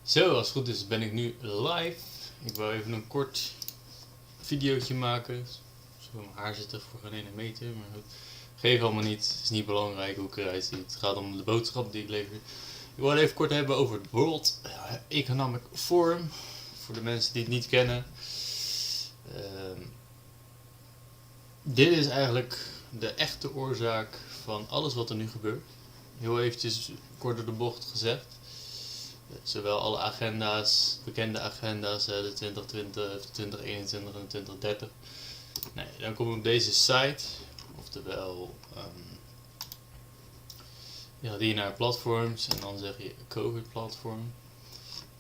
Zo, als het goed is ben ik nu live. Ik wil even een kort videootje maken. Zo, mijn haar zit er voor geen ene meter, maar goed. Geef allemaal niet, het is niet belangrijk hoe ik eruit zie. Het gaat om de boodschap die ik lever. Ik wil het even kort hebben over het World Economic Forum. Voor de mensen die het niet kennen. Dit is eigenlijk de echte oorzaak van alles wat er nu gebeurt. Heel eventjes kort door de bocht gezegd. Zowel alle agenda's, bekende agenda's, de 2020, de 2021 en de 2030. Nee, dan kom ik op deze site, oftewel die naar platforms en dan zeg je COVID platform.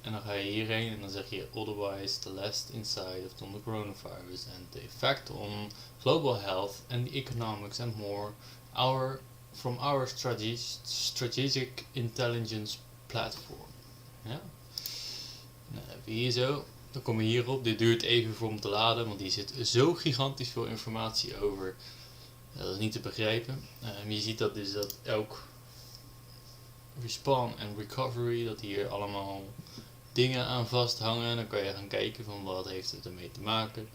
En dan ga je hierheen en dan zeg je otherwise the last insight of the coronavirus and the effect on global health and the economics and more from our strategic intelligence platform. Ja? Nou, even hier zo. Dan kom je hierop. Dit duurt even voor om te laden, want hier zit zo gigantisch veel informatie over. Dat is niet te begrijpen. Je ziet dat dus dat elk respawn en recovery, dat hier allemaal dingen aan vasthangen. Dan kan je gaan kijken van wat heeft het ermee te maken.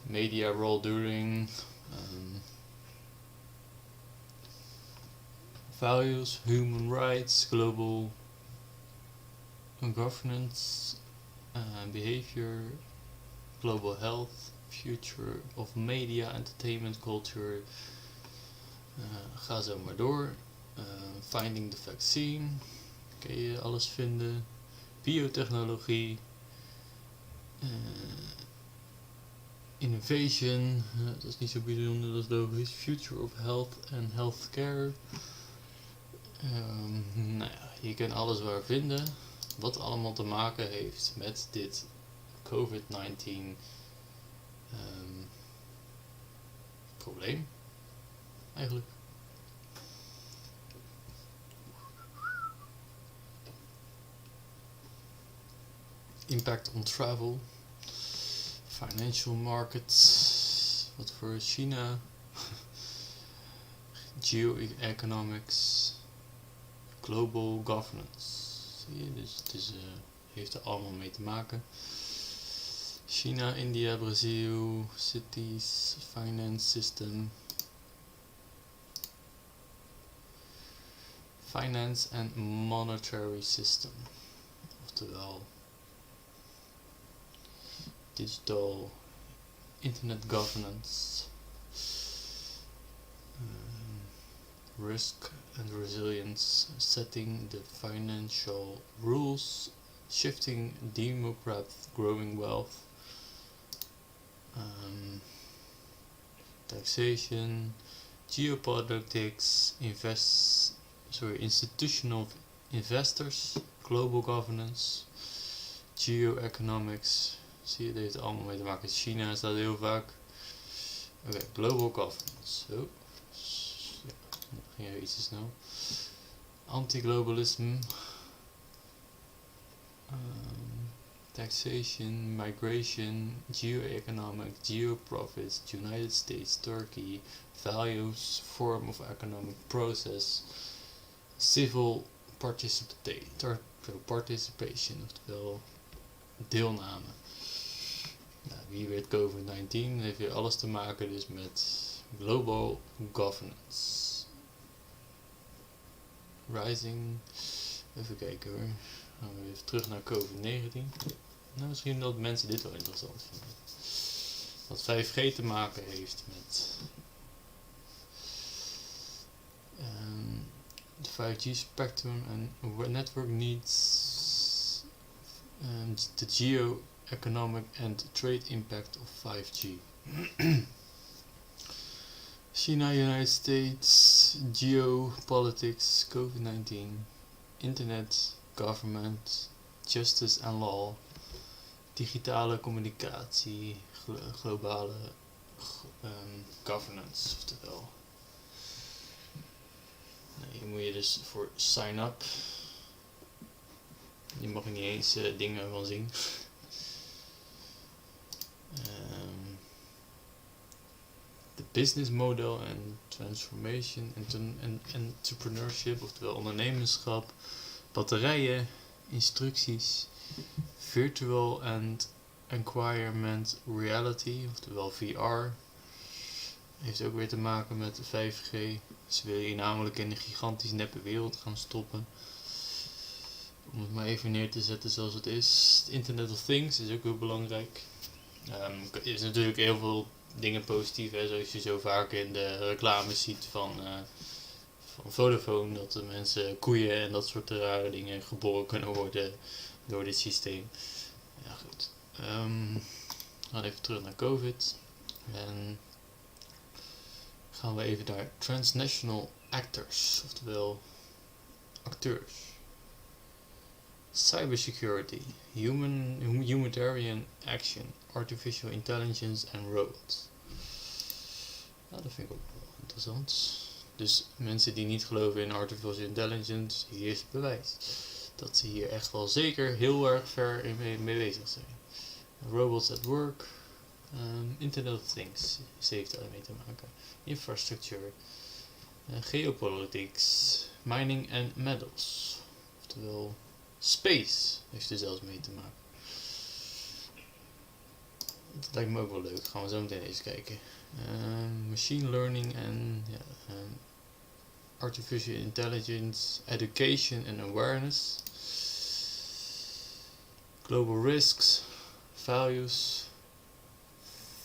Media role during. Values, human rights, global governance, behavior, global health, future of media, entertainment, culture. Ga zo maar door. Finding the vaccine. Kun je alles vinden. Biotechnologie. Innovation. Dat is niet zo bijzonder, dat is logisch. Future of health and healthcare. Nou ja, je kunt alles waar vinden. Wat allemaal te maken heeft met dit COVID-19 probleem. Eigenlijk. Impact on travel. Financial markets. Wat voor China. Geoeconomics. Global governance. Zie je, dus het heeft er allemaal mee te maken. China, India, Brazil, cities, finance system. Finance and monetary system. Oftewel digital internet governance. Risk and resilience, setting the financial rules, shifting democracy, growing wealth, taxation, geopolitics, institutional investors, global governance, geoeconomics. Zie je, dit heeft allemaal mee te maken. China staat heel vaak. Oké, global governance. Zo. Dat ging even iets te snel. Anti-globalism. Taxation, migration, geoeconomic, geoprofits, United States, Turkey, values, form of economic process, civil participation, oftewel deelname. Nou, wie weet COVID-19 heeft weer alles te maken dus met global governance. Rising, even kijken hoor, gaan we even terug naar COVID-19. Nou, misschien dat mensen dit wel interessant vinden. Wat 5G te maken heeft met de 5G spectrum en network needs and the geo-economic and trade impact of 5G. China, United States, geopolitics, COVID-19, internet, government, justice and law, digitale communicatie, globale governance, oftewel. Hier moet je dus voor sign up. Hier mag je niet eens dingen van zien. De business model en transformation en entrepreneurship, oftewel ondernemerschap, batterijen, instructies, virtual and environment reality, oftewel VR. Heeft ook weer te maken met 5G. Ze willen je namelijk in een gigantisch neppe wereld gaan stoppen. Om het maar even neer te zetten zoals het is. Het Internet of Things is ook heel belangrijk. Er is natuurlijk heel veel dingen positief, hè, zoals je zo vaak in de reclames ziet van Vodafone, dat de mensen koeien en dat soort rare dingen geboren kunnen worden door dit systeem. Ja, goed. We gaan even terug naar COVID. En gaan we even naar transnational actors, oftewel acteurs. Cybersecurity, humanitarian action, artificial intelligence en robots. Nou, dat vind ik ook wel interessant. Dus mensen die niet geloven in artificial intelligence, hier is het bewijs dat ze hier echt wel zeker heel erg ver mee bezig zijn. Robots at work, Internet of Things heeft daarmee te maken. Infrastructure, geopolitics, mining en metals, oftewel space heeft er zelfs mee te maken. Dat lijkt me ook wel leuk, gaan we zo meteen eens kijken. Machine learning en artificial intelligence, education and awareness, global risks, values,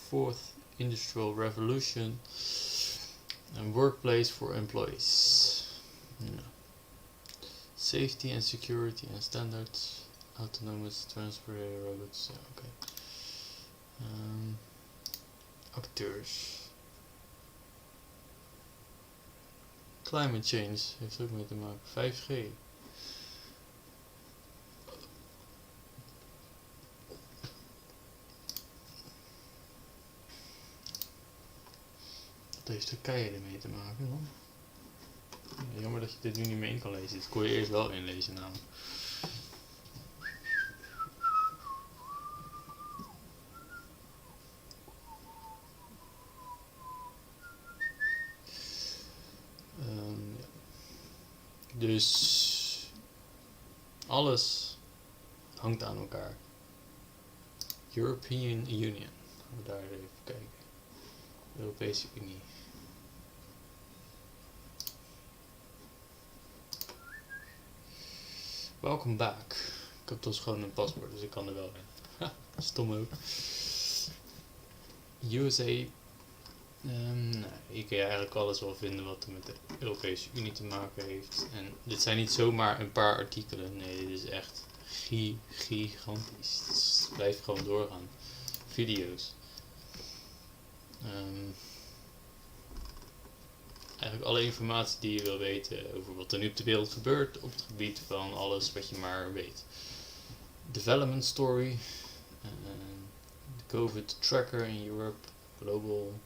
fourth industrial revolution, and workplace for employees. No. Safety and security and standards, autonomous transport robots. Ja, oké. Acteurs. Climate change heeft er ook mee te maken. 5G. Wat heeft Turkije ermee te maken dan? Jammer dat je dit nu niet meer in kan lezen. Dit kon je eerst wel inlezen namelijk. Dus alles hangt aan elkaar. European Union. Gaan we daar even kijken. Europese Unie. Welcome back. Ik heb dus gewoon een paspoort, dus ik kan er wel in. Ha, stom ook. USA. Hier kun je eigenlijk alles wel vinden wat er met de Europese Unie te maken heeft. En dit zijn niet zomaar een paar artikelen. Nee, dit is echt gigantisch. Het blijft gewoon doorgaan. Video's. Eigenlijk alle informatie die je wil weten over wat er nu op de wereld gebeurt op het gebied van alles wat je maar weet. Development story, de COVID tracker in Europe, global.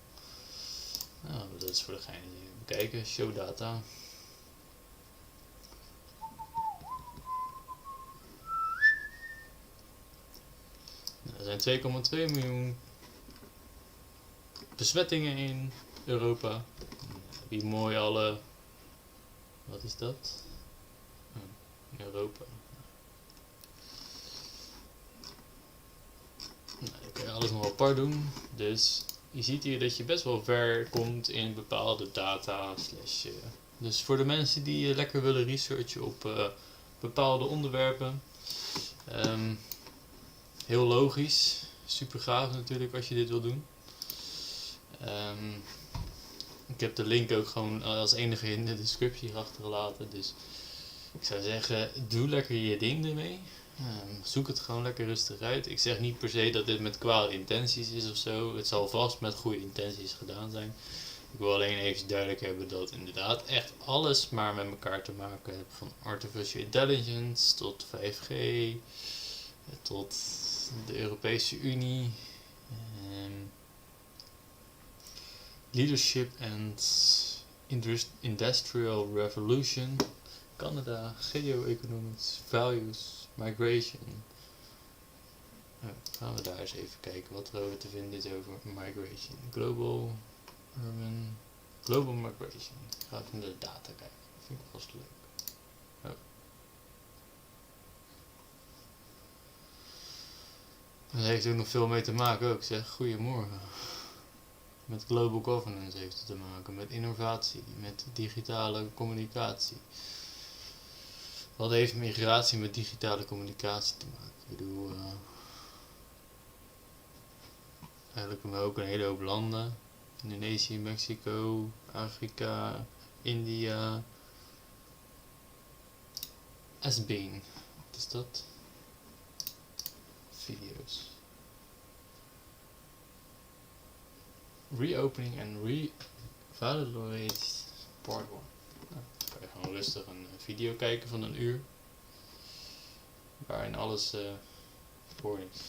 Nou, dat is voor degene die bekijken. Show data. Nou, er zijn 2,2 miljoen besmettingen in Europa. Wie mooi alle. Wat is dat? In Europa. Nou, dan kun je alles nog apart doen. Dus je ziet hier dat je best wel ver komt in bepaalde data. Dus voor de mensen die lekker willen researchen op bepaalde onderwerpen. Heel logisch. Super gaaf natuurlijk als je dit wil doen. Ik heb de link ook gewoon als enige in de descriptie achtergelaten. Dus ik zou zeggen, doe lekker je ding ermee. Zoek het gewoon lekker rustig uit. Ik zeg niet per se dat dit met kwade intenties is of zo. Het zal vast met goede intenties gedaan zijn. Ik wil alleen even duidelijk hebben dat inderdaad echt alles maar met elkaar te maken heeft. Van artificial intelligence tot 5G, tot de Europese Unie. Leadership and Industrial Revolution, Canada, Geo-economics, Values, Migration. Nou, gaan we daar eens even kijken wat er over te vinden is over Migration. Global, Urban, Global Migration. Ik ga even naar de data kijken, dat vind ik vast leuk. Oh. Daar heeft ook nog veel mee te maken ook, zeg. Goedemorgen. Met global governance heeft het te maken, met innovatie, met digitale communicatie. Wat heeft migratie met digitale communicatie te maken? Ik bedoel, eigenlijk ook een hele hoop landen. Indonesië, Mexico, Afrika, India. Asbeen. Wat is dat? Video's. Reopening and reevaluate part 1. Nou, dan kan je gewoon rustig een video kijken van een uur. Waarin alles voor is.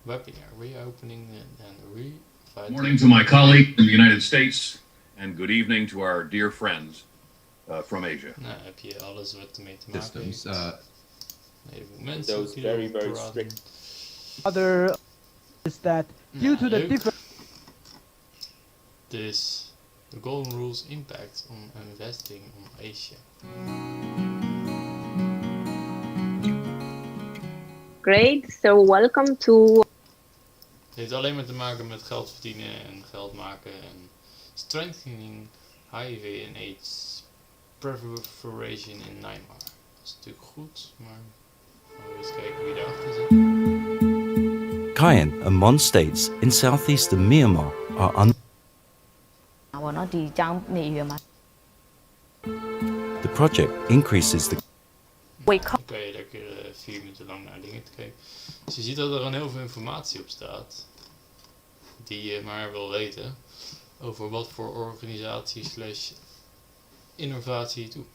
Webinar, reopening and reevaluate. Morning to my colleague in the United States and good evening to our dear friends from Asia. Nou, heb je alles wat ermee te maken heeft. Mensen those very strict. Other is that due to the different. Dus the golden rules impact on investing on Asia. Great, so welcome to. Het heeft alleen maar te maken met geld verdienen en geld maken en strengthening HIV and AIDS proliferation in Myanmar. Dat is natuurlijk goed, maar we eens kijken wie erachter zit. Cayenne and Mon states in southeastern Myanmar are The project increases the Dan kan je lekker 4 minuten lang naar dingen te kijken. Dus je ziet dat er gewoon heel veel informatie op staat. Die je maar wil weten. Over wat voor organisatie / innovatie je doet.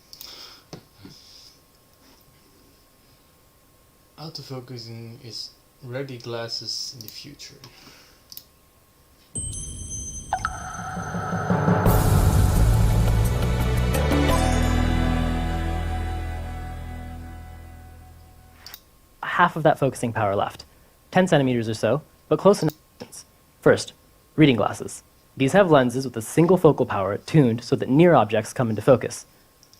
Autofocusing is ready glasses in the future. Half of that focusing power left, 10 centimeters or so, but close enough. First, reading glasses. These have lenses with a single focal power tuned so that near objects come into focus,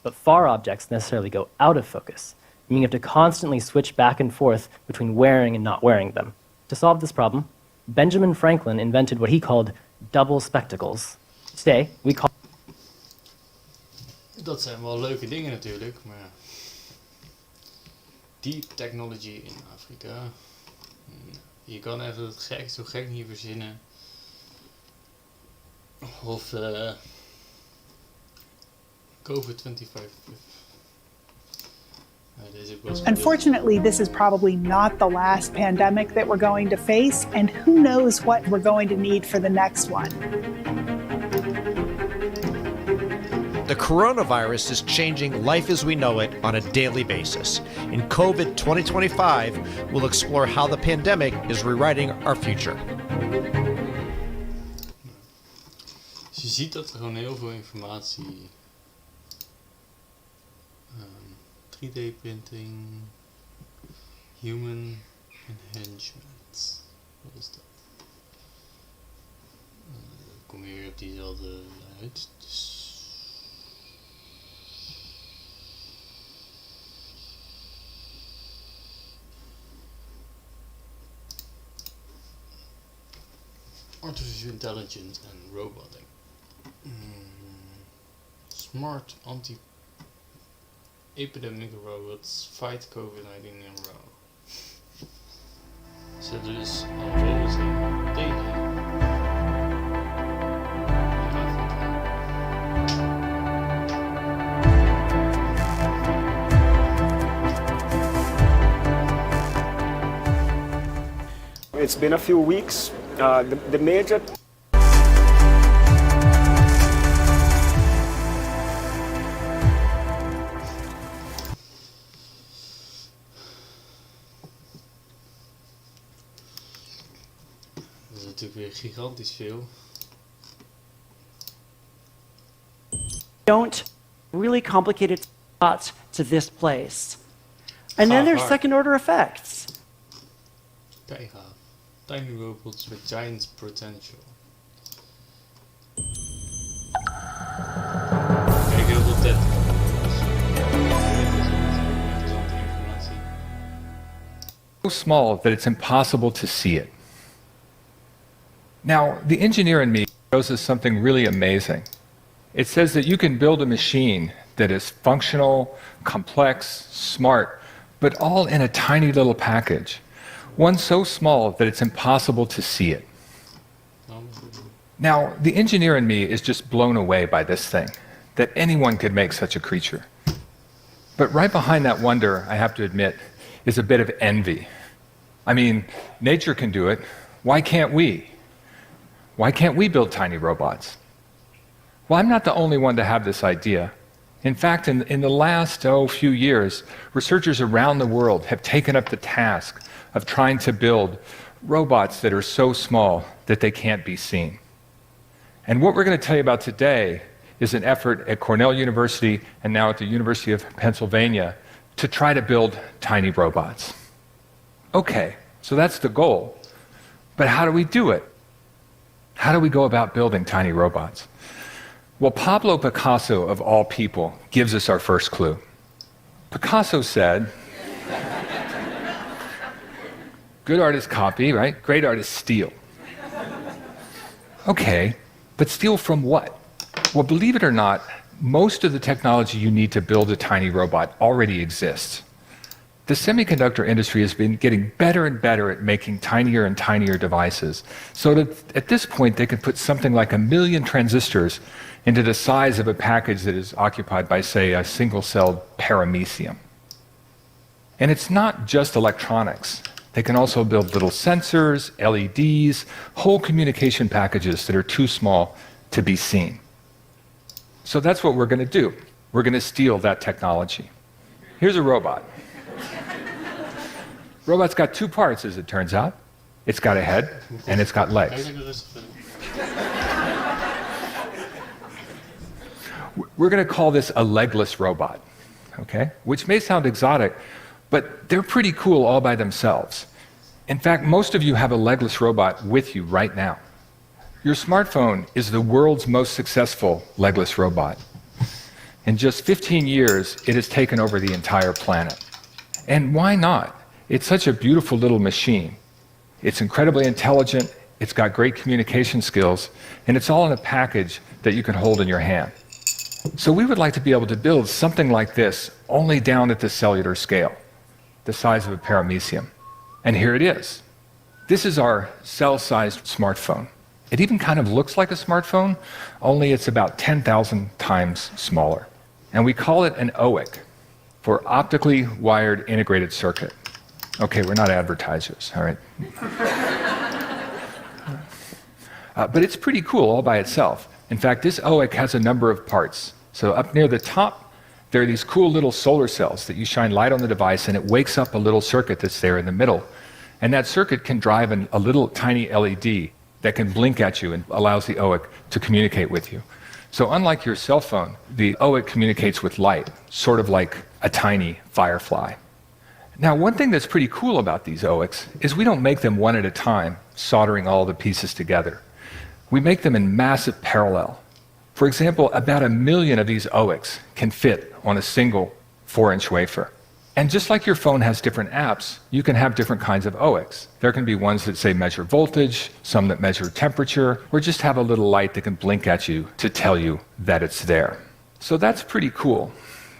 but far objects necessarily go out of focus, meaning you have to constantly switch back and forth between wearing and not wearing them. To solve this problem, Benjamin Franklin invented what he called double spectacles. Today, we call. Dat zijn wel leuke dingen natuurlijk, maar deep technology in Afrika. Je kan echt het zo gek niet verzinnen. Of COVID-25. Unfortunately, this is probably not the last pandemic that we're going to face, and who knows what we're going to need for the next one. The coronavirus is changing life as we know it on a daily basis. In COVID 2025, we'll explore how the pandemic is rewriting our future. Dus je ziet dat er gewoon heel veel informatie... 3D printing... Human enhancement. Wat is dat? Kom je weer op diezelfde uit. Dus... Artificial intelligence and roboting. Smart anti-epidemic robots fight COVID-19 in a row. Zetten dus al robots in tegen. It's been a few weeks. The major dat is natuurlijk weer gigantisch veel. Don't really complicated thoughts to this place. And then there's second order effects. Kijk, tiny robots with giant potential. Kijk, heel veel TED. Interessante informatie. so small that it's impossible to see it. Now, the engineer in me shows us something really amazing. It says that you can build a machine that is functional, complex, smart, but all in a tiny little package. One so small that it's impossible to see it. Now, the engineer in me is just blown away by this thing, that anyone could make such a creature. But right behind that wonder, I have to admit, is a bit of envy. I mean, nature can do it. Why can't we? Why can't we build tiny robots? Well, I'm not the only one to have this idea. In fact, in the last few years, researchers around the world have taken up the task of trying to build robots that are so small that they can't be seen. And what we're going to tell you about today is an effort at Cornell University and now at the University of Pennsylvania to try to build tiny robots. Okay, so that's the goal. But how do we do it? How do we go about building tiny robots? Well, Pablo Picasso, of all people, gives us our first clue. Picasso said, good artists copy, right? Great artists steal. Okay, but steal from what? Well, believe it or not, most of the technology you need to build a tiny robot already exists. The semiconductor industry has been getting better and better at making tinier and tinier devices, so that at this point they can put something like 1 million transistors into the size of a package that is occupied by, say, a single-celled paramecium. And it's not just electronics. They can also build little sensors, LEDs, whole communication packages that are too small to be seen. So that's what we're going to do. We're going to steal that technology. Here's a robot. Robot's got two parts, as it turns out. It's got a head, and it's got legs. We're going to call this a legless robot, okay? Which may sound exotic, but they're pretty cool all by themselves. In fact, most of you have a legless robot with you right now. Your smartphone is the world's most successful legless robot. In just 15 years, it has taken over the entire planet. And why not? It's such a beautiful little machine. It's incredibly intelligent, it's got great communication skills, and it's all in a package that you can hold in your hand. So we would like to be able to build something like this only down at the cellular scale, the size of a paramecium. And here it is. This is our cell-sized smartphone. It even kind of looks like a smartphone, only it's about 10,000 times smaller. And we call it an OIC, for optically wired integrated circuit. Okay, we're not advertisers, all right? But it's pretty cool all by itself. In fact, this OIC has a number of parts. So up near the top, there are these cool little solar cells that you shine light on the device and it wakes up a little circuit that's there in the middle. And that circuit can drive a little tiny LED that can blink at you and allows the OIC to communicate with you. So unlike your cell phone, the OIC communicates with light, sort of like a tiny firefly. Now, one thing that's pretty cool about these OICs is we don't make them one at a time, soldering all the pieces together. We make them in massive parallel. For example, about 1 million of these OICs can fit on a single 4-inch wafer. And just like your phone has different apps, you can have different kinds of OICs. There can be ones that say measure voltage, some that measure temperature, or just have a little light that can blink at you to tell you that it's there. So that's pretty cool,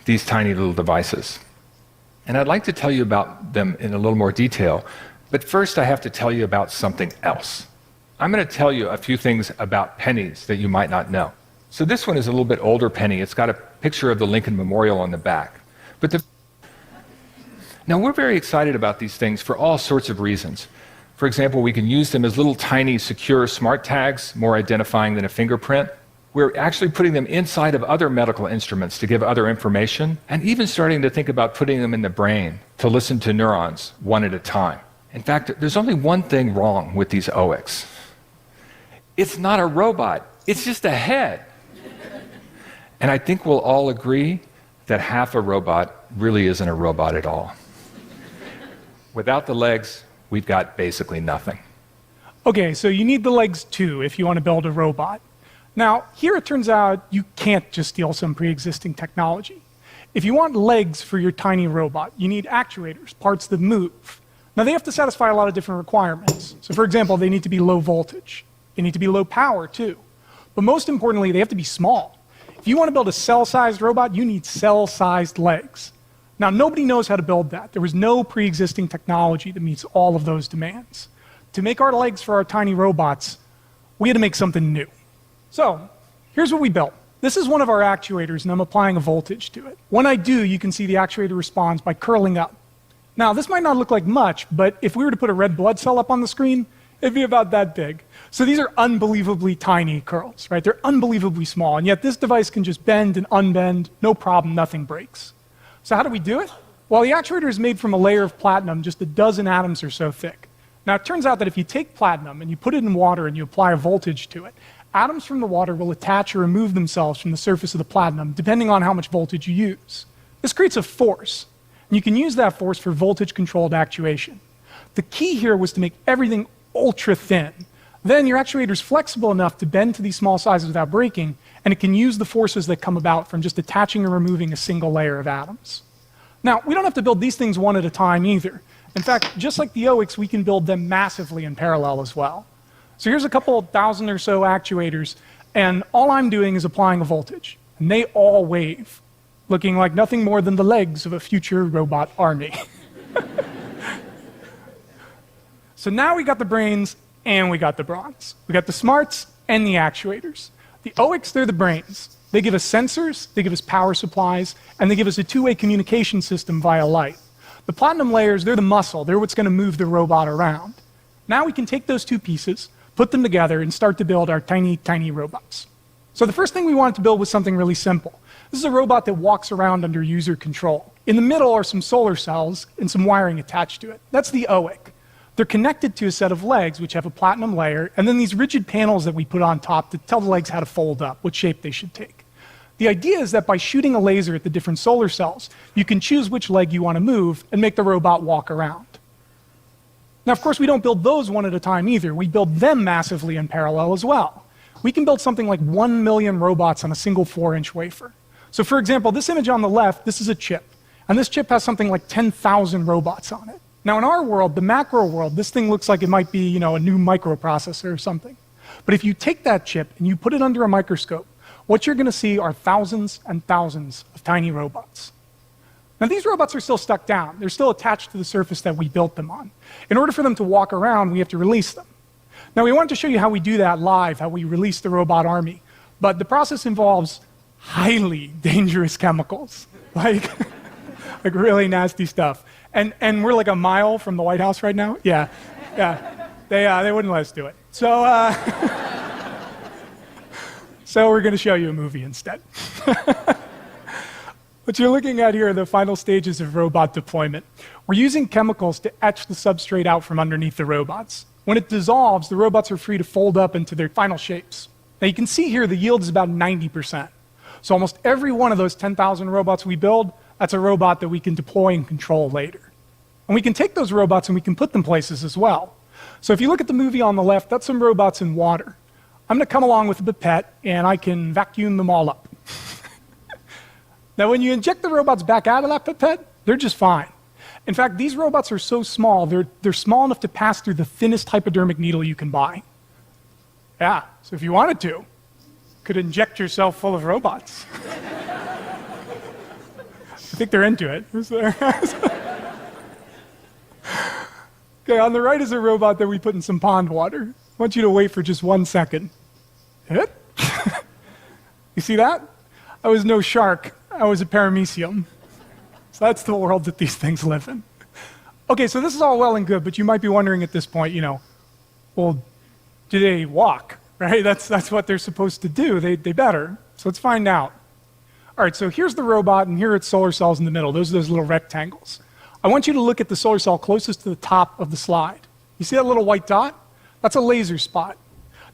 these tiny little devices. And I'd like to tell you about them in a little more detail, but first I have to tell you about something else. I'm going to tell you a few things about pennies that you might not know. So this one is a little bit older penny. It's got a picture of the Lincoln Memorial on the back. Now we're very excited about these things for all sorts of reasons. For example, we can use them as little tiny secure smart tags, more identifying than a fingerprint. We're actually putting them inside of other medical instruments to give other information, and even starting to think about putting them in the brain to listen to neurons one at a time. In fact, there's only one thing wrong with these OICs. It's not a robot, it's just a head. And I think we'll all agree that half a robot really isn't a robot at all. Without the legs, we've got basically nothing. Okay, so you need the legs too if you want to build a robot. Now, here it turns out you can't just steal some pre-existing technology. If you want legs for your tiny robot, you need actuators, parts that move. Now, they have to satisfy a lot of different requirements. So, for example, they need to be low voltage. They need to be low power, too. But most importantly, they have to be small. If you want to build a cell-sized robot, you need cell-sized legs. Now, nobody knows how to build that. There was no pre-existing technology that meets all of those demands. To make our legs for our tiny robots, we had to make something new. So, here's what we built. This is one of our actuators, and I'm applying a voltage to it. When I do, you can see the actuator responds by curling up. Now, this might not look like much, but if we were to put a red blood cell up on the screen, it'd be about that big. So these are unbelievably tiny curls, right? They're unbelievably small, and yet this device can just bend and unbend, no problem, nothing breaks. So how do we do it? Well, the actuator is made from a layer of platinum, just a dozen atoms or so thick. Now, it turns out that if you take platinum and you put it in water and you apply a voltage to it, atoms from the water will attach or remove themselves from the surface of the platinum, depending on how much voltage you use. This creates a force, and you can use that force for voltage-controlled actuation. The key here was to make everything ultra thin. Then your actuator is flexible enough to bend to these small sizes without breaking, and it can use the forces that come about from just attaching or removing a single layer of atoms. Now, we don't have to build these things one at a time either. In fact, just like the OICs, we can build them massively in parallel as well. So here's a couple thousand or so actuators, and all I'm doing is applying a voltage. And they all wave, looking like nothing more than the legs of a future robot army. So now we got the brains and we got the bronze. We got the smarts and the actuators. The OICs, they're the brains. They give us sensors, they give us power supplies, and they give us a two-way communication system via light. The platinum layers, they're the muscle. They're what's going to move the robot around. Now we can take those two pieces, put them together, and start to build our tiny, tiny robots. So the first thing we wanted to build was something really simple. This is a robot that walks around under user control. In the middle are some solar cells and some wiring attached to it. That's the OIC. They're connected to a set of legs, which have a platinum layer, and then these rigid panels that we put on top to tell the legs how to fold up, what shape they should take. The idea is that by shooting a laser at the different solar cells, you can choose which leg you want to move and make the robot walk around. Now, of course, we don't build those one at a time either. We build them massively in parallel as well. We can build something like 1 million robots on a single 4-inch wafer. So for example, this image on the left, this is a chip. And this chip has something like 10,000 robots on it. Now, in our world, the macro world, this thing looks like it might be, a new microprocessor or something. But if you take that chip and you put it under a microscope, what you're going to see are thousands and thousands of tiny robots. Now, these robots are still stuck down. They're still attached to the surface that we built them on. In order for them to walk around, we have to release them. Now, we wanted to show you how we do that live, how we release the robot army. But the process involves highly dangerous chemicals, like really nasty stuff. And we're like a mile from the White House right now. Yeah. They wouldn't let us do it. So, so we're going to show you a movie instead. What you're looking at here are the final stages of robot deployment. We're using chemicals to etch the substrate out from underneath the robots. When it dissolves, the robots are free to fold up into their final shapes. Now, you can see here the yield is about 90%. So almost every one of those 10,000 robots we build, that's a robot that we can deploy and control later. And we can take those robots and we can put them places as well. So if you look at the movie on the left, that's some robots in water. I'm going to come along with a pipette, and I can vacuum them all up. Now, when you inject the robots back out of that pipette, they're just fine. In fact, these robots are so small, they're small enough to pass through the thinnest hypodermic needle you can buy. Yeah, so if you wanted to, you could inject yourself full of robots. I think they're into it. Okay, on the right is a robot that we put in some pond water. I want you to wait for just 1 second. Hit? You see that? I was no shark. I was a paramecium. So that's the world that these things live in. Okay, so this is all well and good, but you might be wondering at this point, well, do they walk, right? That's what they're supposed to do. They better. So let's find out. All right, so here's the robot, and here are its solar cells in the middle. Those are those little rectangles. I want you to look at the solar cell closest to the top of the slide. You see that little white dot? That's a laser spot.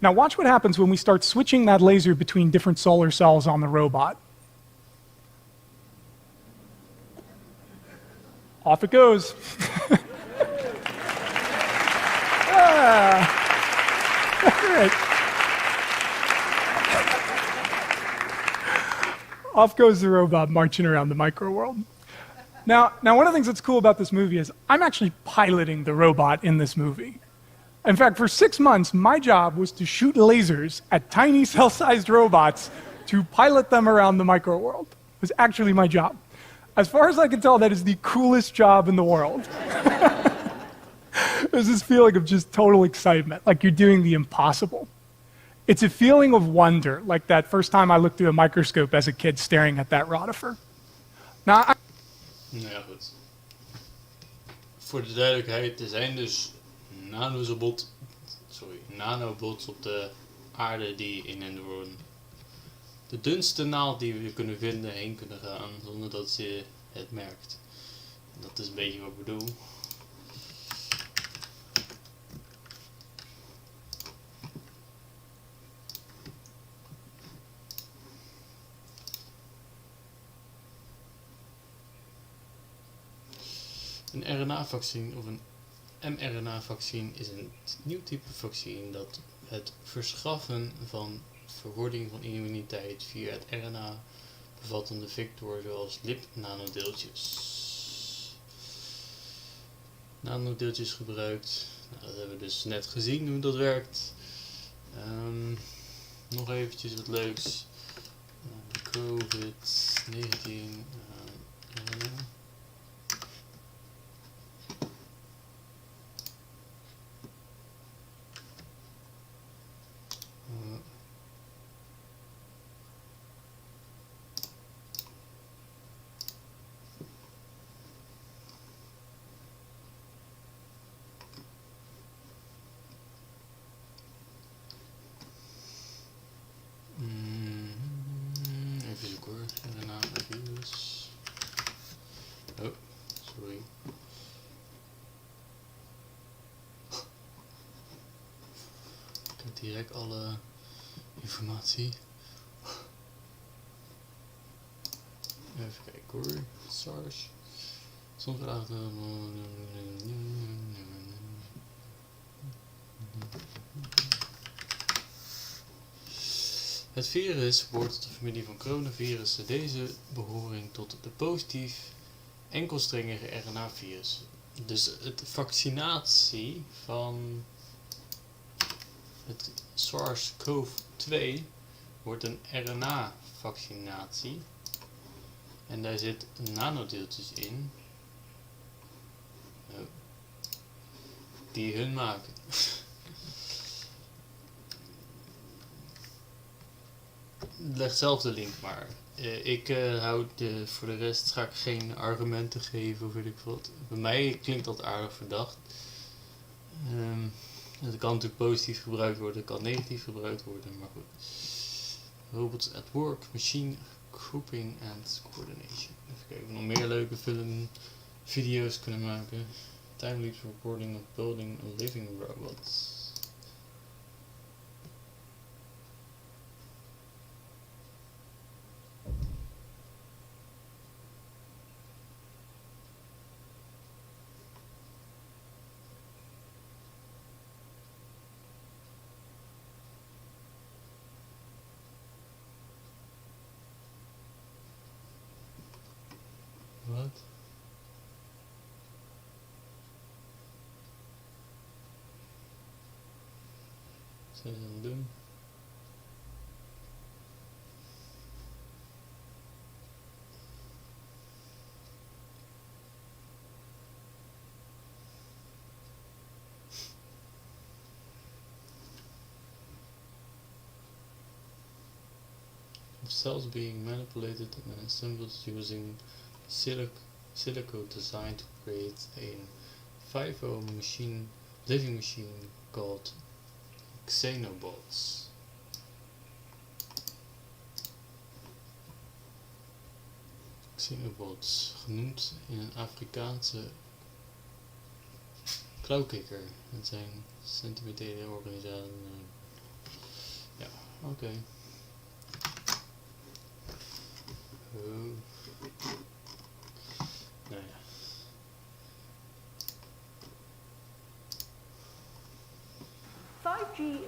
Now watch what happens when we start switching that laser between different solar cells on the robot. Off it goes. All right. Off goes the robot marching around the micro world. Now, one of the things that's cool about this movie is I'm actually piloting the robot in this movie. In fact, for 6 months, my job was to shoot lasers at tiny cell-sized robots to pilot them around the micro world. It was actually my job. As far as I can tell, that is the coolest job in the world. There's this feeling of just total excitement, like you're doing the impossible. It's a feeling of wonder, like that first time I looked through a microscope as a kid staring at that rotifer. Now, Nou ja, goed. Voor de duidelijkheid, er zijn dus nanobots op de aarde die in en door de dunste naald die we kunnen vinden heen kunnen gaan zonder dat ze het merkt. Dat is een beetje wat ik bedoel. Een RNA-vaccin of een mRNA-vaccin is een nieuw type vaccin dat het verschaffen van verwording van immuniteit via het RNA bevattende vector zoals lipnanodeeltjes. Nanodeeltjes gebruikt. Nou, dat hebben we dus net gezien hoe dat werkt. Nog eventjes wat leuks. COVID-19 RNA. Even zoeken hoor, RNA-virus. Oh, sorry. Ik heb direct alle informatie. Even kijken hoor, SARS. Soms vragen. Het virus behoort tot de familie van coronavirussen. Deze behoren tot de positief enkelstrengige RNA-virus. Dus het vaccinatie van het SARS-CoV-2 wordt een RNA-vaccinatie. En daar zit nanodeeltjes in. Die hun maken. Leg zelf de link maar. Ik voor de rest ga ik geen argumenten geven of weet ik wat. Bij mij klinkt dat aardig verdacht. Het kan natuurlijk positief gebruikt worden, het kan negatief gebruikt worden, maar goed. Robots at work, machine grouping and coordination. Even kijken of we nog meer leuke video's kunnen maken. Time-lapse recording of building a living robot. Wat? Wat zijn ze aan het doen? Cells being manipulated and assembled using silico designed to create a 5.0 living machine called xenobots. Xenobots, genoemd in een Afrikaanse klauwkikker. Het zijn sentimentele organisaties. Ja, oké. Oh. Nou ja.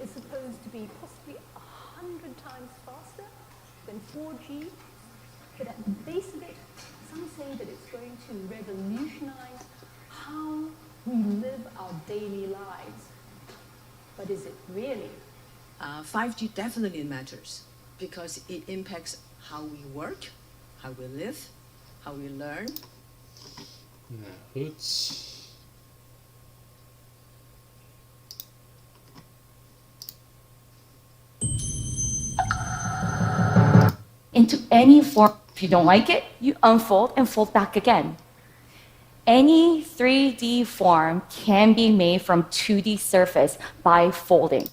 is supposed to be possibly 100 times faster than 4G, but at the base of it, some say that it's going to revolutionize how we live our daily lives. But is it really? 5G definitely matters because it impacts how we work, how we live, how we learn. Nou goed. Into any form. If you don't like it, you unfold and fold back again. Any 3D form can be made from 2D surface by folding.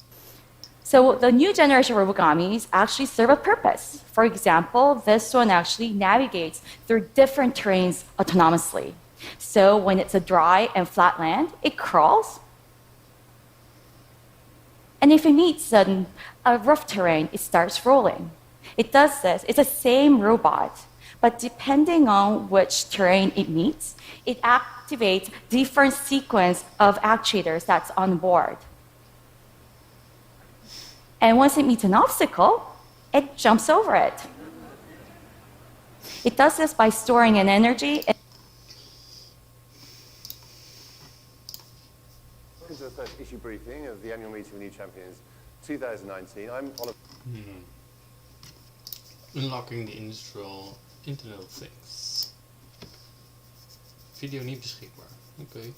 So the new generation robogamis actually serve a purpose. For example, this one actually navigates through different terrains autonomously. So when it's a dry and flat land, it crawls. And if it meets a rough terrain, it starts rolling. It does this. It's the same robot, but depending on which terrain it meets, it activates different sequence of actuators that's on board. And once it meets an obstacle, it jumps over it. It does this by storing an energy. Welcome to the first issue briefing of the annual meeting of New Champions 2019. I'm Oliver. Unlocking the Industrial Internet of Things. Video niet beschikbaar. Oké.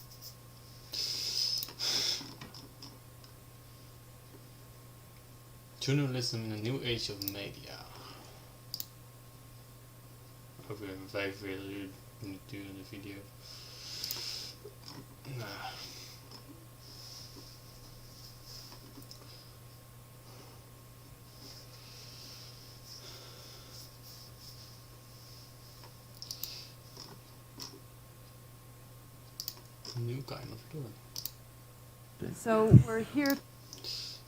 Journalism in a new age of media. Over 45 uur durende video. Nou. New kind of door. So we're here.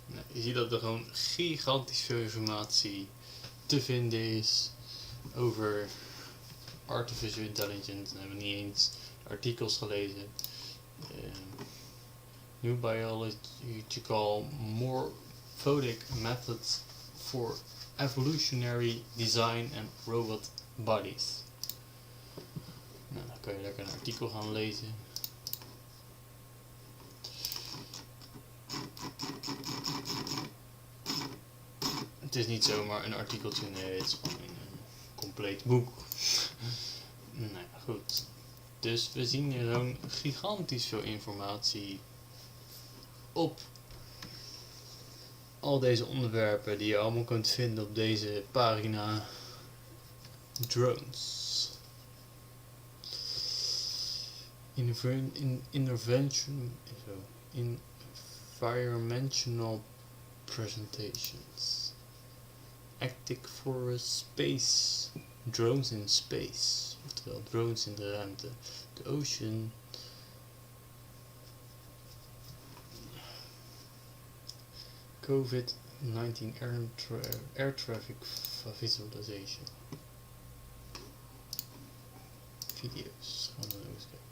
Nou, je ziet dat er gewoon gigantisch veel informatie te vinden is over artificial intelligence. We hebben niet eens artikels gelezen. New biological morphodic methods for evolutionary design and robot bodies. Nou, dan kan je lekker een artikel gaan lezen. Het is niet zomaar een artikeltje, nee, het is gewoon een compleet boek. Nou ja, goed. Dus we zien hier gewoon gigantisch veel informatie op al deze onderwerpen die je allemaal kunt vinden op deze pagina. Drones. Environmental presentations. Actic for space. Drones in space. Oftewel drones in de ruimte. The ocean. COVID-19 air traffic visualization. Video's. Gaan we eens kijken.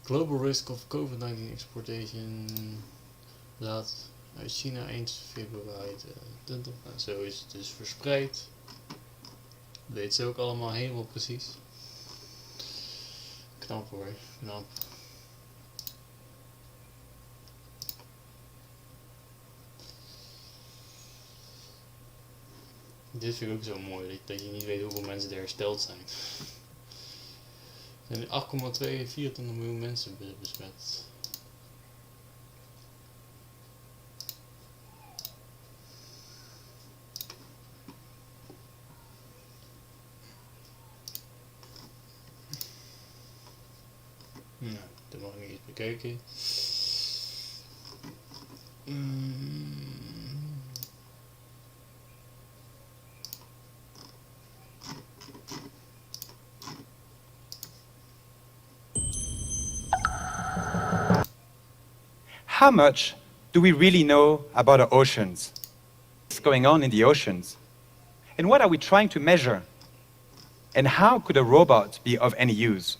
Global risk of COVID-19 exportation. Laat uit China 1 februari 2020. Nou, zo is het dus verspreid. Weet ze ook allemaal helemaal precies. Knap hoor, knap. Dit vind ik ook zo mooi, dat je niet weet hoeveel mensen er hersteld zijn. Er zijn 8,24 miljoen mensen besmet. Nou, dat mag ik niet eens bekijken. How much do we really know about our oceans? What's going on in the oceans? And what are we trying to measure? And how could a robot be of any use?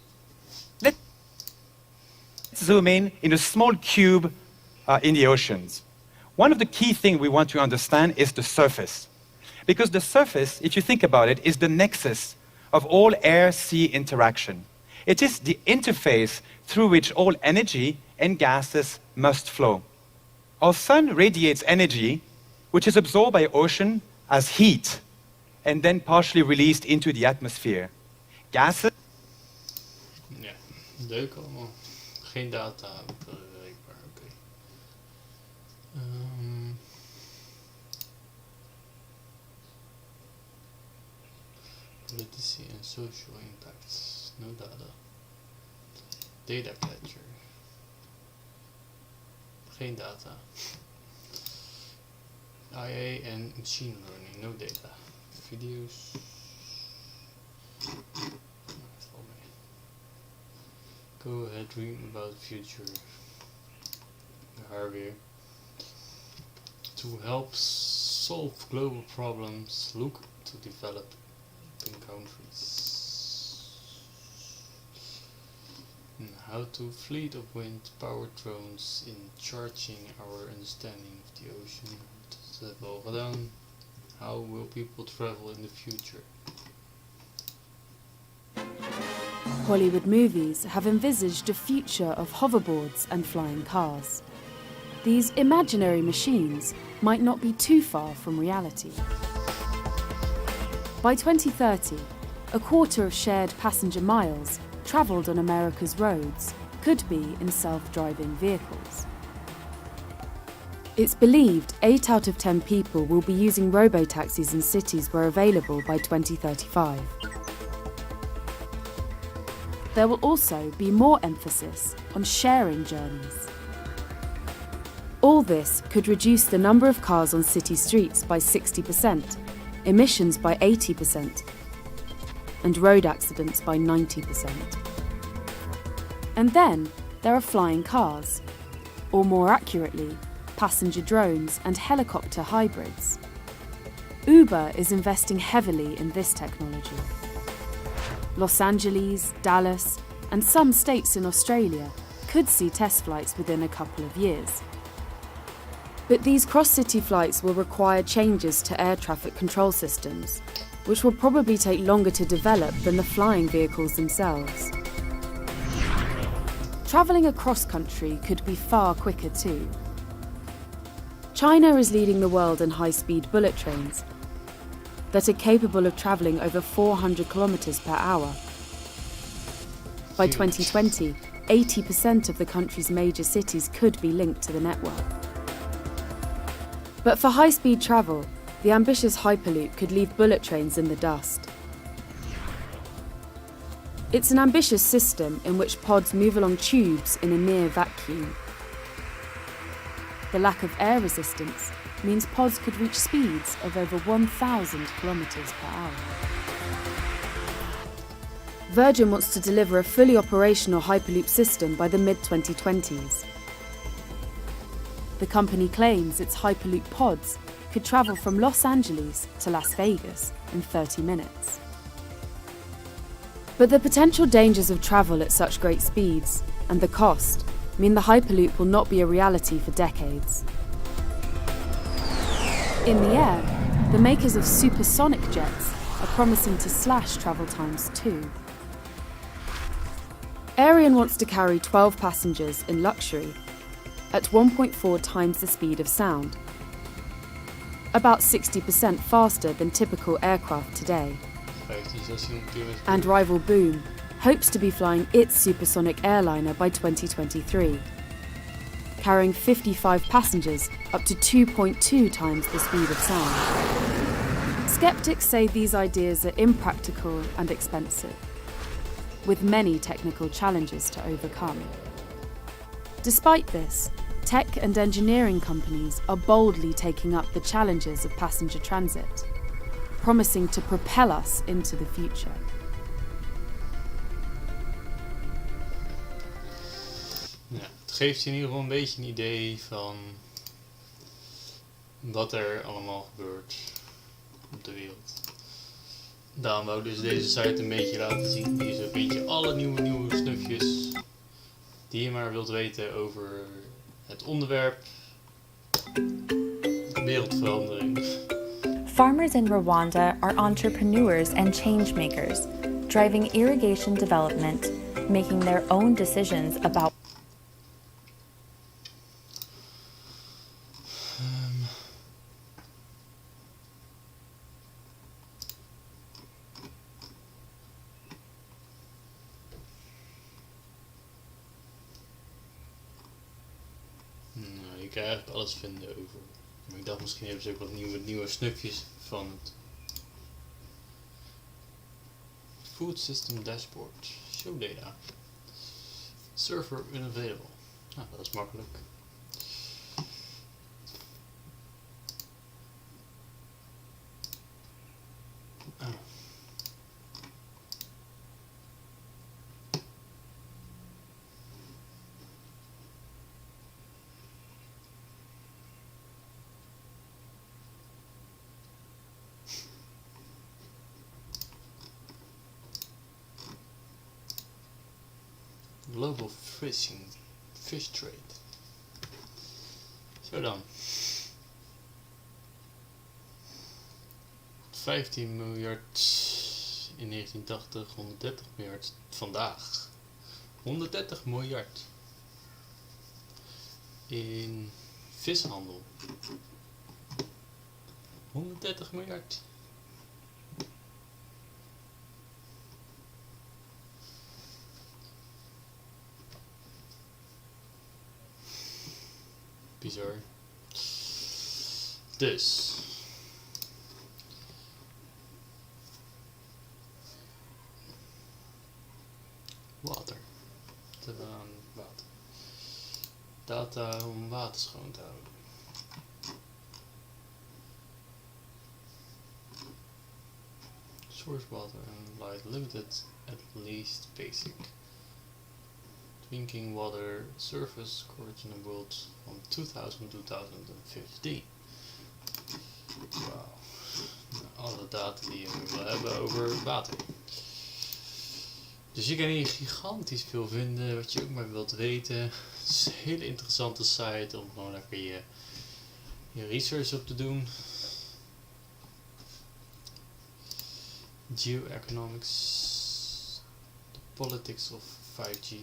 Let's zoom in a small cube in the oceans. One of the key things we want to understand is the surface. Because the surface, if you think about it, is the nexus of all air-sea interaction. It is the interface through which all energy and gases must flow. Our sun radiates energy, which is absorbed by ocean as heat, and then partially released into the atmosphere. Gases... Ja, leuk allemaal. Geen data bereikbaar, oké. Politici and social impacts, no data. Data capture. Geen data. IA and machine learning, no data. Video's. Go ahead, dream about the future. Harvey. To help solve global problems, look to developing countries. And how to fleet of wind powered drones in charging our understanding of the ocean. Dat hebben we al gedaan. How will people travel in the future? Hollywood movies have envisaged a future of hoverboards and flying cars. These imaginary machines might not be too far from reality. By 2030, a quarter of shared passenger miles travelled on America's roads could be in self-driving vehicles. It's believed 8 out of 10 people will be using robo-taxis in cities where available by 2035. There will also be more emphasis on sharing journeys. All this could reduce the number of cars on city streets by 60%, emissions by 80%, and road accidents by 90%. And then there are flying cars, or more accurately, passenger drones and helicopter hybrids. Uber is investing heavily in this technology. Los Angeles, Dallas, and some states in Australia could see test flights within a couple of years. But these cross-city flights will require changes to air traffic control systems, which will probably take longer to develop than the flying vehicles themselves. Travelling across country could be far quicker too. China is leading the world in high-speed bullet trains that are capable of travelling over 400 kilometres per hour. By 2020, 80% of the country's major cities could be linked to the network. But for high-speed travel, the ambitious Hyperloop could leave bullet trains in the dust. It's an ambitious system in which pods move along tubes in a near vacuum. The lack of air resistance means pods could reach speeds of over 1,000 kilometres per hour. Virgin wants to deliver a fully operational Hyperloop system by the mid-2020s. The company claims its Hyperloop pods could travel from Los Angeles to Las Vegas in 30 minutes. But the potential dangers of travel at such great speeds and the cost mean the Hyperloop will not be a reality for decades. In the air, the makers of supersonic jets are promising to slash travel times too. Ariane wants to carry 12 passengers in luxury at 1.4 times the speed of sound, about 60% faster than typical aircraft today. And rival Boom hopes to be flying its supersonic airliner by 2023, carrying 55 passengers up to 2.2 times the speed of sound. Skeptics say these ideas are impractical and expensive, with many technical challenges to overcome. Despite this, tech and engineering companies are boldly taking up the challenges of passenger transit, promising to propel us into the future. Ja, het geeft je in ieder geval een beetje een idee van wat er allemaal gebeurt op de wereld. Daarom wou ik dus deze site een beetje laten zien. Hier vind je alle nieuwe snufjes die je maar wilt weten over het onderwerp wereldverandering. Farmers in Rwanda are entrepreneurs and change makers, driving irrigation development, making their own decisions about Nou, je kan eigenlijk alles vinden over. Maar ik dacht misschien hebben ze ook wat nieuwe snufjes van het Food System Dashboard. Show data. Server unavailable. Nou, dat is makkelijk. Oh. Global fish trade. Zo dan. 15 miljard in 1980, 130 miljard vandaag. 130 miljard in vishandel. 130 miljard. Bizar. Dus. Water. Te aan water. Data om water schoon te houden. Source water and light limited at least basic. Drinking water surface scored in the world from 2000 to 2015. Wauw. Nou, alle data die je wil hebben over water. Dus je kan hier gigantisch veel vinden wat je ook maar wilt weten. Het is een hele interessante site om gewoon lekker je research op te doen. Geoeconomics, the politics of 5G.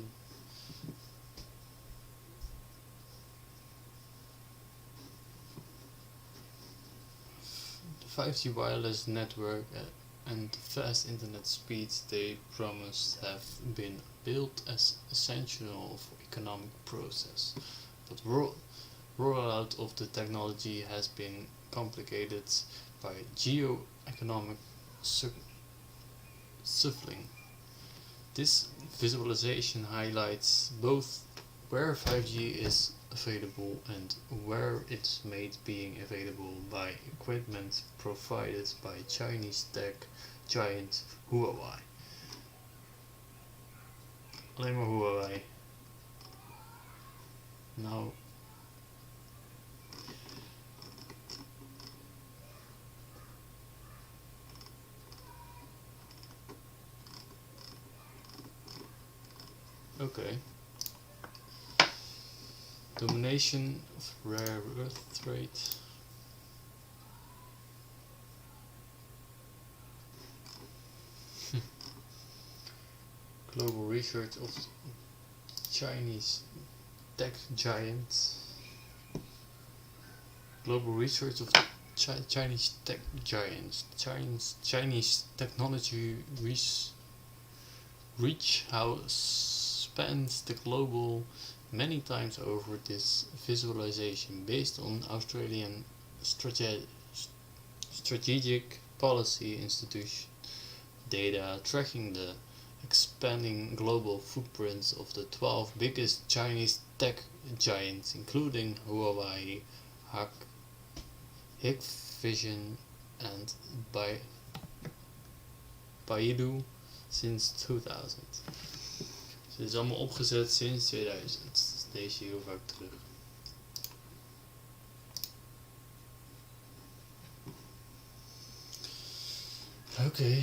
The 5G wireless network and the fast internet speeds they promised have been built as essential for economic process, but rollout of the technology has been complicated by geo-economic shuffling. This visualization highlights both where 5G is available and where it's made being available by equipment provided by Chinese tech giant Huawei. Alleen maar Huawei. Nou. Okay. Domination of rare earth trade. Global research of Chinese tech giants. Global research of Chinese tech giants. Chinese technology reach how spans the global many times over. This visualization based on Australian strategic policy institution data tracking the expanding global footprints of the 12 biggest Chinese tech giants, including Huawei, Hikvision and Baidu since 2000. Dus dit is allemaal opgezet sinds 2000. Dus deze heel vaak terug. Oké.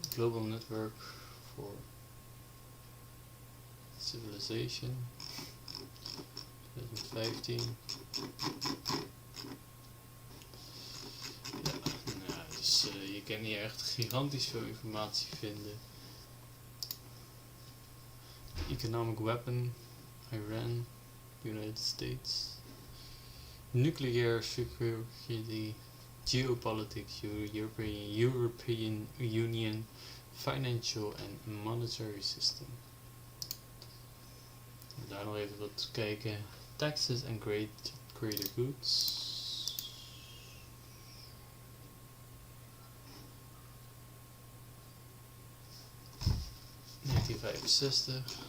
Global Network for Civilization. 2015. Ja, nou, dus je kan hier echt gigantisch veel informatie vinden. Economic weapon, Iran, United States. Nuclear security, geopolitics, European Union, financial and monetary system. Daar nog even wat kijken. Taxes and greater goods. (1965).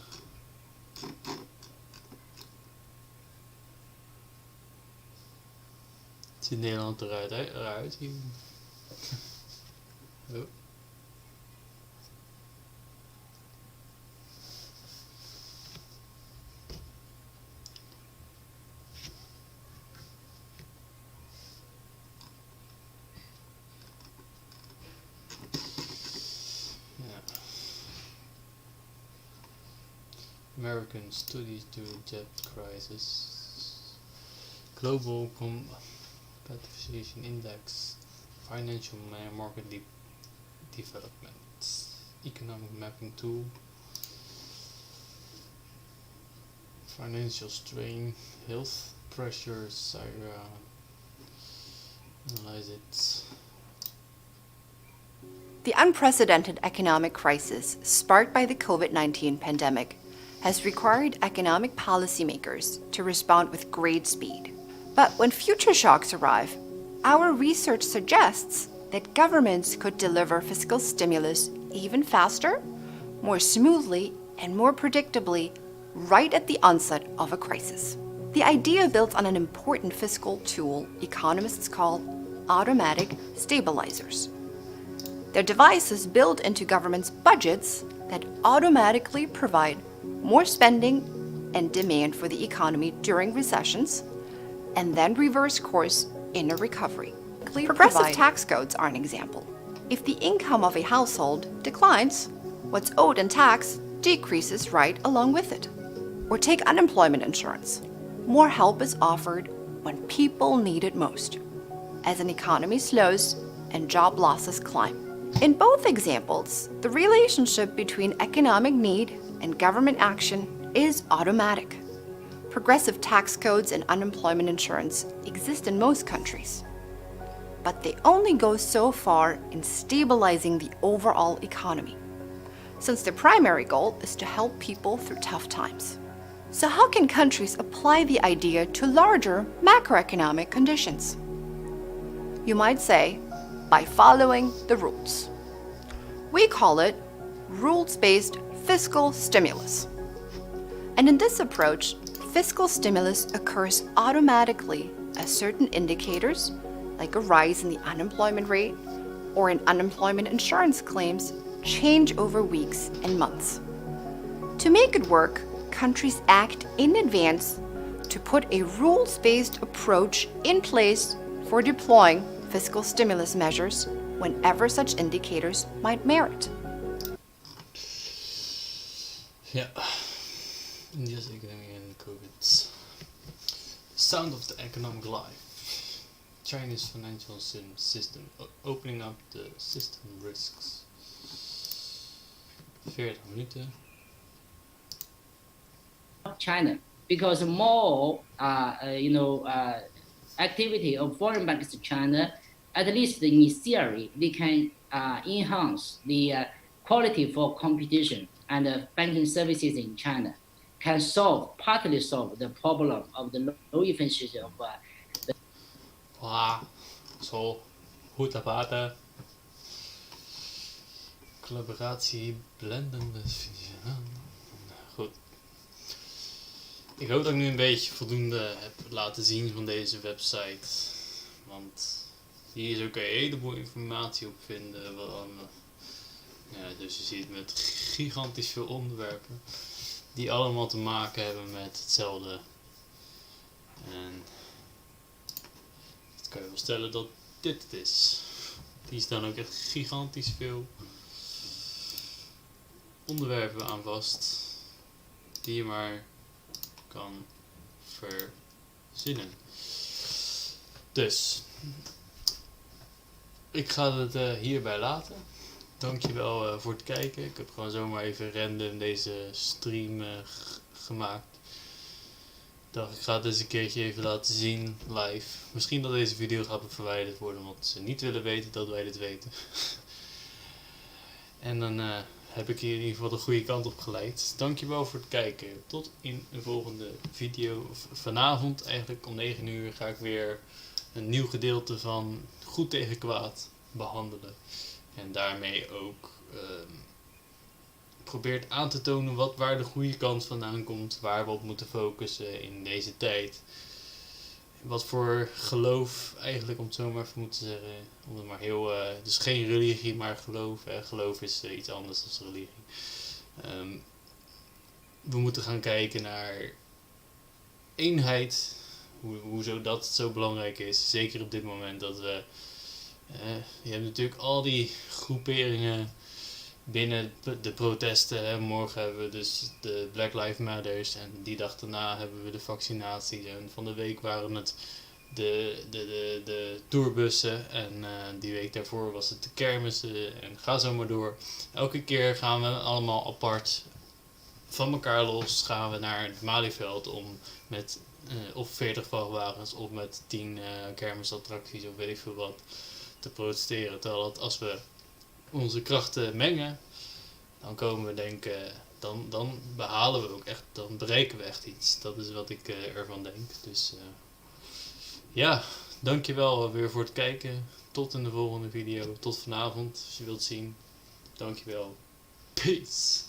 Ziet Nederland eruit hier? Oh. American studies during debt crisis. Global Competition Index. Financial market development. Economic mapping tool. Financial strain. Health pressures. Analyze it. The unprecedented economic crisis sparked by the COVID-19 pandemic has required economic policymakers to respond with great speed. But when future shocks arrive, our research suggests that governments could deliver fiscal stimulus even faster, more smoothly, and more predictably right at the onset of a crisis. The idea builds on an important fiscal tool economists call automatic stabilizers. They're devices built into governments' budgets that automatically provide more spending and demand for the economy during recessions, and then reverse course in a recovery. Progressive tax codes are an example. If the income of a household declines, what's owed in tax decreases right along with it. Or take unemployment insurance. More help is offered when people need it most, as an economy slows and job losses climb. In both examples, the relationship between economic need and government action is automatic. Progressive tax codes and unemployment insurance exist in most countries, but they only go so far in stabilizing the overall economy, since their primary goal is to help people through tough times. So how can countries apply the idea to larger macroeconomic conditions? You might say, by following the rules. We call it rules-based fiscal stimulus. And in this approach, fiscal stimulus occurs automatically as certain indicators, like a rise in the unemployment rate or in unemployment insurance claims, change over weeks and months. To make it work, countries act in advance to put a rules-based approach in place for deploying fiscal stimulus measures whenever such indicators might merit. Ja, India's economy and COVID. Sound of the economic life. China's financial system opening up the system risks. 40 minuten. China, because more activity of foreign banks to China, at least in theory, they can enhance the quality for competition and banking services in China, can partly solve the problem of the low efficiency of the. Wow, zo goed aparte. Collaboratie, blendende. Goed. Ik hoop dat ik nu een beetje voldoende heb laten zien van deze website. Want hier kun je een heleboel informatie op vinden. Dus je ziet met gigantisch veel onderwerpen. Die allemaal te maken hebben met hetzelfde. En dat kan je wel stellen dat dit het is. Die staan ook echt gigantisch veel onderwerpen aan vast. Die je maar kan verzinnen. Dus, ik ga het hierbij laten. Dankjewel voor het kijken. Ik heb gewoon zomaar even random deze stream gemaakt. Ik dacht, ik ga het eens een keertje even laten zien live. Misschien dat deze video gaat verwijderd worden, omdat ze niet willen weten dat wij dit weten. En dan heb ik hier in ieder geval de goede kant op geleid. Dankjewel voor het kijken. Tot in een volgende video. Vanavond eigenlijk om 9 uur ga ik weer een nieuw gedeelte van Goed tegen Kwaad behandelen. En daarmee ook probeert aan te tonen waar de goede kant vandaan komt. Waar we op moeten focussen in deze tijd. Wat voor geloof eigenlijk, om het zo maar even te zeggen. Om het maar heel, dus geen religie, maar geloof. Geloof is iets anders dan religie. We moeten gaan kijken naar eenheid. Hoezo dat zo belangrijk is. Zeker op dit moment dat we... je hebt natuurlijk al die groeperingen binnen de protesten. Morgen hebben we dus de Black Lives Matters en die dag daarna hebben we de vaccinaties. En van de week waren het de tourbussen en die week daarvoor was het de kermissen en ga zo maar door. Elke keer gaan we allemaal apart van elkaar los, gaan we naar het Malieveld om met of 40 vrachtwagens of met 10 kermisattracties of weet ik veel wat te protesteren. Terwijl dat als we onze krachten mengen, dan komen we denken, dan behalen we ook echt, dan bereiken we echt iets. Dat is wat ik ervan denk. Dus ja, dankjewel weer voor het kijken. Tot in de volgende video. Tot vanavond, als je wilt zien. Dankjewel. Peace.